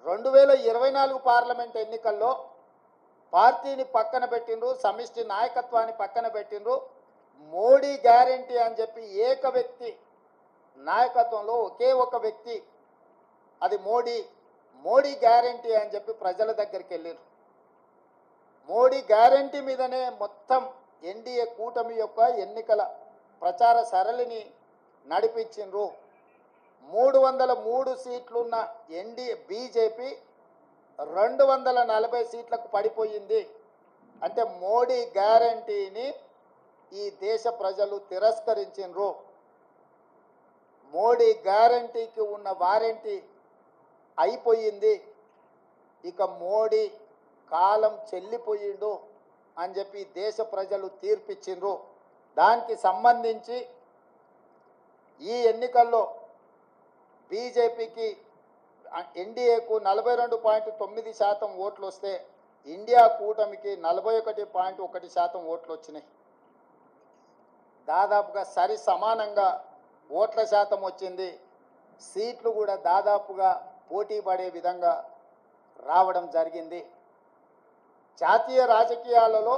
2024 parliament ఎన్నికల్లో పార్టీని పక్కన పెట్టిండ్రు, సమిష్టి నాయకత్వాన్ని పక్కన పెట్టిండ్రు. మోడీ గ్యారెంటీ అని చెప్పి ఏక వ్యక్తి నాయకత్వంలో ఒకే ఒక వ్యక్తి, అది మోడీ గ్యారెంటీ అని చెప్పి ప్రజల దగ్గరికి వెళ్ళారు. మోడీ గ్యారెంటీ మీదనే మొత్తం ఎన్డీఏ కూటమి యొక్క ఎన్నికల ప్రచార సరళిని నడిపించిండ్రు. 303 సీట్లున్న బీజేపీ 240 సీట్లకు పడిపోయింది. అంటే మోడీ గ్యారెంటీని ఈ దేశ ప్రజలు తిరస్కరించిండ్రు. మోడీ గ్యారెంటీకి ఉన్న వారంటీ అయిపోయింది. ఇక మోడీ కాలం చెల్లిపోయిండు అని చెప్పి దేశ ప్రజలు తీర్పిచ్చిండ్రు. దానికి సంబంధించి ఈ ఎన్నికల్లో బీజేపీకి ఎన్డీఏకు 42.9% ఓట్లు వస్తే ఇండియా కూటమికి 41.1% ఓట్లు వచ్చినాయి. దాదాపుగా సరి సమానంగా ఓట్ల శాతం వచ్చింది. సీట్లు కూడా దాదాపుగా పోటీ పడే విధంగా రావడం జరిగింది. జాతీయ రాజకీయాలలో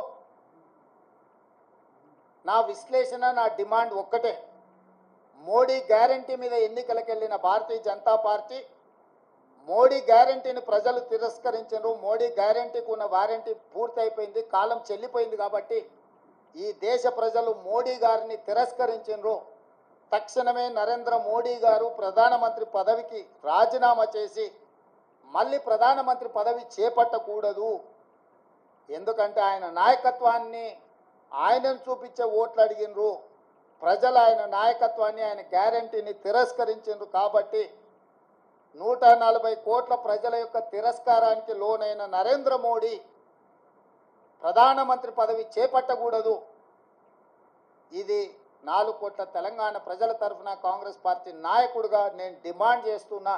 నా విశ్లేషణ, నా డిమాండ్ ఒక్కటే. మోడీ గ్యారెంటీ మీద ఎన్నికలకు వెళ్ళిన భారతీయ జనతా పార్టీ మోడీ గ్యారెంటీని ప్రజలు తిరస్కరించారు. మోడీ గ్యారెంటీకి ఉన్న వారంటీ పూర్తయిపోయింది, కాలం చెల్లిపోయింది. కాబట్టి ఈ దేశ ప్రజలు మోడీ గారిని తిరస్కరించారు. తక్షణమే నరేంద్ర మోడీ గారు ప్రధానమంత్రి పదవికి రాజీనామా చేసి మళ్ళీ ప్రధానమంత్రి పదవి చేపట్టకూడదు. ఎందుకంటే ఆయన నాయకత్వాన్ని ఆయనను చూపించే ఓట్లు అడిగినరు. ప్రజలు ఆయన నాయకత్వాన్ని, ఆయన గ్యారెంటీని తిరస్కరించారు. కాబట్టి 140 కోట్ల ప్రజల యొక్క తిరస్కారానికి లోనైన నరేంద్ర మోడీ ప్రధానమంత్రి పదవి చేపట్టకూడదు. ఇది 4 కోట్ల తెలంగాణ ప్రజల తరఫున కాంగ్రెస్ పార్టీ నాయకుడిగా నేను డిమాండ్ చేస్తున్నా.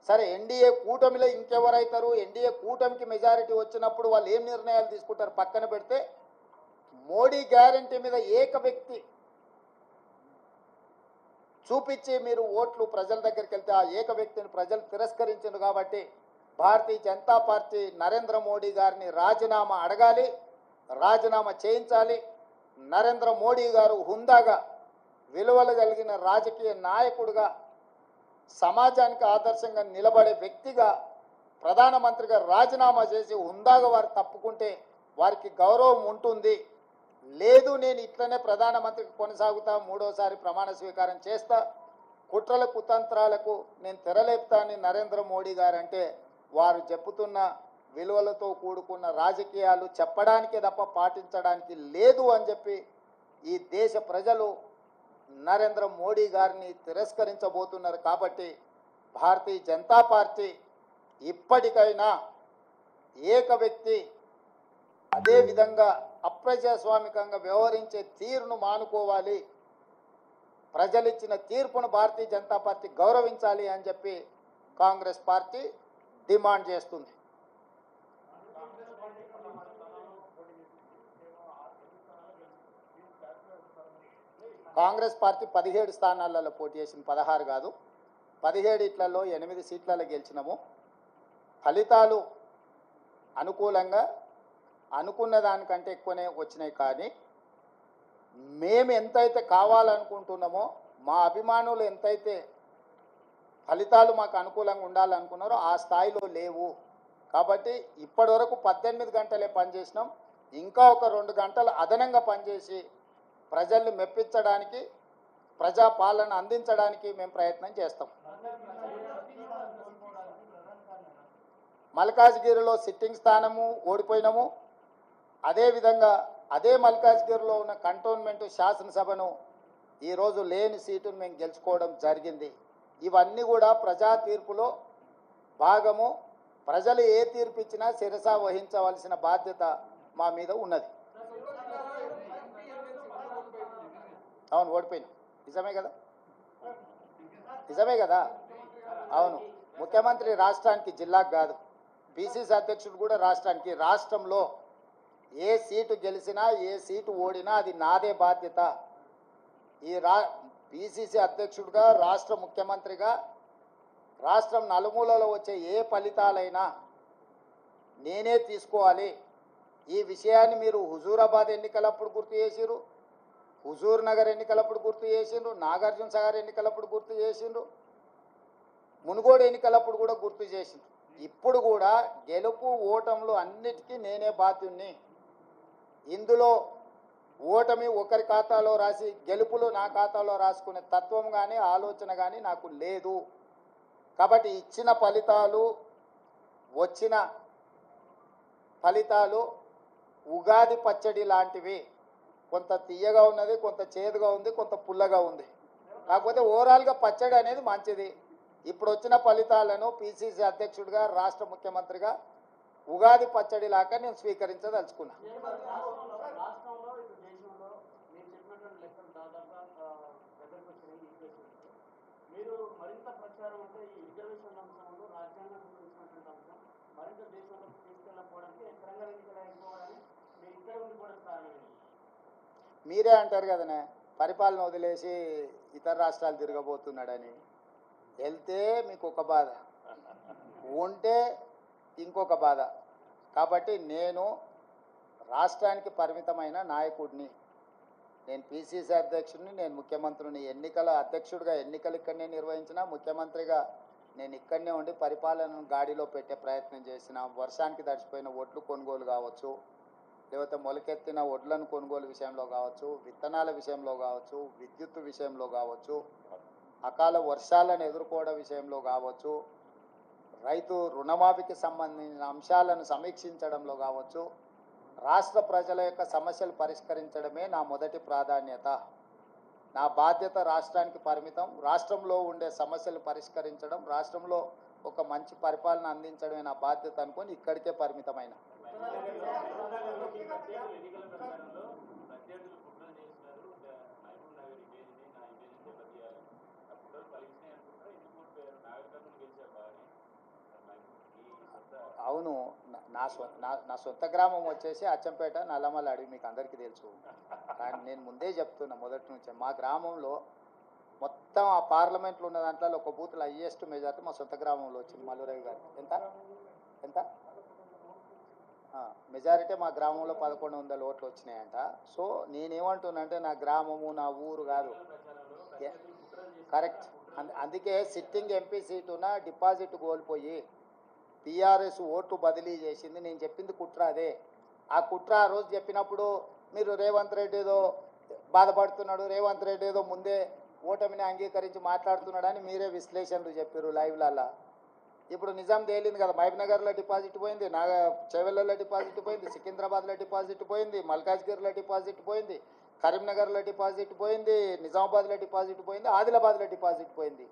సరే, ఎన్డీఏ కూటమిలో ఇంకెవరైతారు? ఎన్డీఏ కూటమికి మెజారిటీ వచ్చినప్పుడు వాళ్ళు ఏం నిర్ణయాలు తీసుకుంటారు పక్కన పెడితే, మోడీ గ్యారెంటీ మీద ఏక వ్యక్తి చూపించి మీరు ఓట్లు ప్రజల దగ్గరికి వెళ్తే ఆ ఏక వ్యక్తిని ప్రజలు తిరస్కరించారు. కాబట్టి భారతీయ జనతా పార్టీ నరేంద్ర మోడీ గారిని రాజీనామా అడగాలి, రాజీనామా చేయించాలి. నరేంద్ర మోడీ గారు హుందాగా, విలువలు కలిగిన రాజకీయ నాయకుడిగా, సమాజానికి ఆదర్శంగా నిలబడే వ్యక్తిగా ప్రధానమంత్రిగా రాజీనామా చేసి హుందాగా వారు తప్పుకుంటే వారికి గౌరవం ఉంటుంది. లేదు, నేను ఇట్లనే ప్రధానమంత్రికి కొనసాగుతా, 3వసారి ప్రమాణ స్వీకారం చేస్తా, కుట్రల కుతంత్రాలకు నేను తెరలేపుతానని నరేంద్ర మోడీ గారు అంటే, వారు చెప్పుతున్న విలువలతో కూడుకున్న రాజకీయాలు చెప్పడానికే తప్ప పాటించడానికి లేదు అని చెప్పి ఈ దేశ ప్రజలు నరేంద్ర మోడీ గారిని తిరస్కరించబోతున్నారు. కాబట్టి భారతీయ జనతా పార్టీ ఇప్పటికైనా ఏక వ్యక్తి అదేవిధంగా అప్రజాస్వామికంగా వ్యవహరించే తీరును మానుకోవాలి. ప్రజలిచ్చిన తీర్పును భారతీయ జనతా పార్టీ గౌరవించాలి అని చెప్పి కాంగ్రెస్ పార్టీ డిమాండ్ చేస్తుంది. కాంగ్రెస్ పార్టీ 17 స్థానాలలో పోటీ చేసింది, 16 కాదు. 17 ఇట్లలో 8 సీట్లలో గెలిచినాము. ఫలితాలు అనుకూలంగా అనుకున్న దానికంటే ఎక్కువనే వచ్చినాయి. కానీ మేము ఎంతైతే కావాలనుకుంటున్నామో, మా అభిమానులు ఎంతైతే ఫలితాలు మాకు అనుకూలంగా ఉండాలనుకున్నారో ఆ స్థాయిలో లేవు. కాబట్టి ఇప్పటి వరకు 18 గంటలే పనిచేసినాం. ఇంకా ఒక 2 గంటలు అదనంగా పనిచేసి ప్రజల్ని మెప్పించడానికి, ప్రజాపాలన అందించడానికి మేము ప్రయత్నం చేస్తాం. మల్కాజ్గిరిలో సిట్టింగ్ స్థానము ఓడిపోయినాము. అదేవిధంగా అదే మల్కాజ్గిరిలో ఉన్న కంటోన్మెంట్ శాసనసభను ఈరోజు లేని సీటును మేము గెలుచుకోవడం జరిగింది. ఇవన్నీ కూడా ప్రజా తీర్పులో భాగము. ప్రజలు ఏ తీర్పు ఇచ్చినా శిరస వహించవలసిన బాధ్యత మా మీద ఉన్నది. అవును, ఓడిపోయినా. నిజమే కదా, నిజమే కదా. అవును, ముఖ్యమంత్రి రాష్ట్రానికి, జిల్లాకు కాదు. పిసిసి అధ్యక్షుడు కూడా రాష్ట్రానికి. రాష్ట్రంలో ఏ సీటు గెలిచినా, ఏ సీటు ఓడినా అది నాదే బాధ్యత. ఈ పిసిసి అధ్యక్షుడిగా, రాష్ట్ర ముఖ్యమంత్రిగా రాష్ట్రం నలుమూలలో వచ్చే ఏ ఫలితాలైనా నేనే తీసుకోవాలి. ఈ విషయాన్ని మీరు హుజూరాబాద్ ఎన్నికలప్పుడు గుర్తు చేసిరు, హుజూర్ నగర్ ఎన్నికలప్పుడు గుర్తు చేసిండ్రు, నాగార్జున సాగర్ ఎన్నికలప్పుడు గుర్తు చేసిండ్రు, మునుగోడు ఎన్నికలప్పుడు కూడా గుర్తు చేసిండ్రు. ఇప్పుడు కూడా గెలుపు ఓటములు అన్నిటికీ నేనే బాధ్యుణ్ణి. ఇందులో ఓటమి ఒకరి ఖాతాలో రాసి గెలుపులు నా ఖాతాలో రాసుకునే తత్వం కానీ ఆలోచన కానీ నాకు లేదు. కాబట్టి ఇచ్చిన ఫలితాలు, వచ్చిన ఫలితాలు ఉగాది పచ్చడి లాంటివి. కొంత తీయగా ఉన్నది, కొంత చేదుగా ఉంది, కొంత పుల్లగా ఉంది. కాకపోతే ఓవరాల్గా పచ్చడి అనేది మంచిది. ఇప్పుడు వచ్చిన ఫలితాలను పిసిసి అధ్యక్షుడిగా, రాష్ట్ర ముఖ్యమంత్రిగా ఉగాది పచ్చడి లాగా నేను స్వీకరించదలుచుకున్నా. మీరు మరింత ప్రచారం అంటే ఈ రిజర్వేషన్ అంశంలో రాజ్యాంగం గురించినటువంటి అంశం మరింత దేశంలోకి తీసుకెళ్ళకపోవడానికి తెలంగాణ ఎన్నికలైపోవడానికి మీ ఇద్దరు ఉండిపోవడం కారణం. మీరే అంటారు కదనే పరిపాలన వదిలేసి ఇతర రాష్ట్రాలు తిరగబోతున్నాడని. వెళ్తే మీకు ఒక బాధ, ఉంటే ఇంకొక బాధ. కాబట్టి నేను రాష్ట్రానికి పరిమితమైన నాయకుడిని. నేను పిసిసి అధ్యక్షుడిని, నేను ముఖ్యమంత్రిని. ఎన్నికల అధ్యక్షుడిగా ఎన్నికలు ఇక్కడనే నిర్వహించిన, ముఖ్యమంత్రిగా నేను ఇక్కడనే ఉండి పరిపాలనను గాడిలో పెట్టే ప్రయత్నం చేసిన. వర్షానికి తడిచిపోయిన ఒడ్లు కొనుగోలు కావచ్చు, లేకపోతే మొలకెత్తిన ఒడ్లను కొనుగోలు విషయంలో కావచ్చు, విత్తనాల విషయంలో కావచ్చు, విద్యుత్ విషయంలో కావచ్చు, అకాల వర్షాలను ఎదుర్కోవడం విషయంలో కావచ్చు, రైతు రుణమాఫీకి సంబంధించిన అంశాలను సమీక్షించడంలో కావచ్చు, రాష్ట్ర ప్రజల యొక్క సమస్యలు పరిష్కరించడమే నా మొదటి ప్రాధాన్యత. నా బాధ్యత రాష్ట్రానికి పరిమితం. రాష్ట్రంలో ఉండే సమస్యలు పరిష్కరించడం, రాష్ట్రంలో ఒక మంచి పరిపాలన అందించడమే నా బాధ్యత అనుకొని ఇక్కడికే పరిమితమైన. అవును, నా సొంత గ్రామం వచ్చేసి అచ్చంపేట, నల్లమల్ల అడవి, మీకు అందరికీ తెలుసు. కానీ నేను ముందే చెప్తున్నా మొదటి నుంచే, మా గ్రామంలో మొత్తం ఆ పార్లమెంట్లో ఉన్న దాంట్లో ఒక బూత్లో హైయెస్ట్ మెజార్టీ మా సొంత గ్రామంలో వచ్చింది. మల్లురవి గారు ఎంత ఎంత మెజారిటీ మా గ్రామంలో 1100 ఓట్లు వచ్చినాయంట. సో నేనేమంటున్నానంటే నా గ్రామము నా ఊరు కాదు, కరెక్ట్. అందుకే సిట్టింగ్ ఎంపీ సీటున డిపాజిట్ కోల్పోయి టీఆర్ఎస్ ఓట్లు బదిలీ చేసింది. నేను చెప్పింది కుట్ర అదే. ఆ కుట్ర ఆ రోజు చెప్పినప్పుడు మీరు రేవంత్ రెడ్డి ఏదో బాధపడుతున్నాడు, రేవంత్ రెడ్డి ఏదో ముందే ఓటమిని అంగీకరించి మాట్లాడుతున్నాడని మీరే విశ్లేషణలు చెప్పారు లైవ్లలో. ఇప్పుడు నిజాం తేలింది కదా, మహబూబ్నగర్లో డిపాజిట్ పోయింది, చేవెళ్ళలో డిపాజిట్ పోయింది, సికింద్రాబాద్లో డిపాజిట్ పోయింది, మల్కాజ్గిరిలో డిపాజిట్ పోయింది, కరీంనగర్లో డిపాజిట్ పోయింది, నిజామాబాద్లో డిపాజిట్ పోయింది, ఆదిలాబాద్లో డిపాజిట్ పోయింది.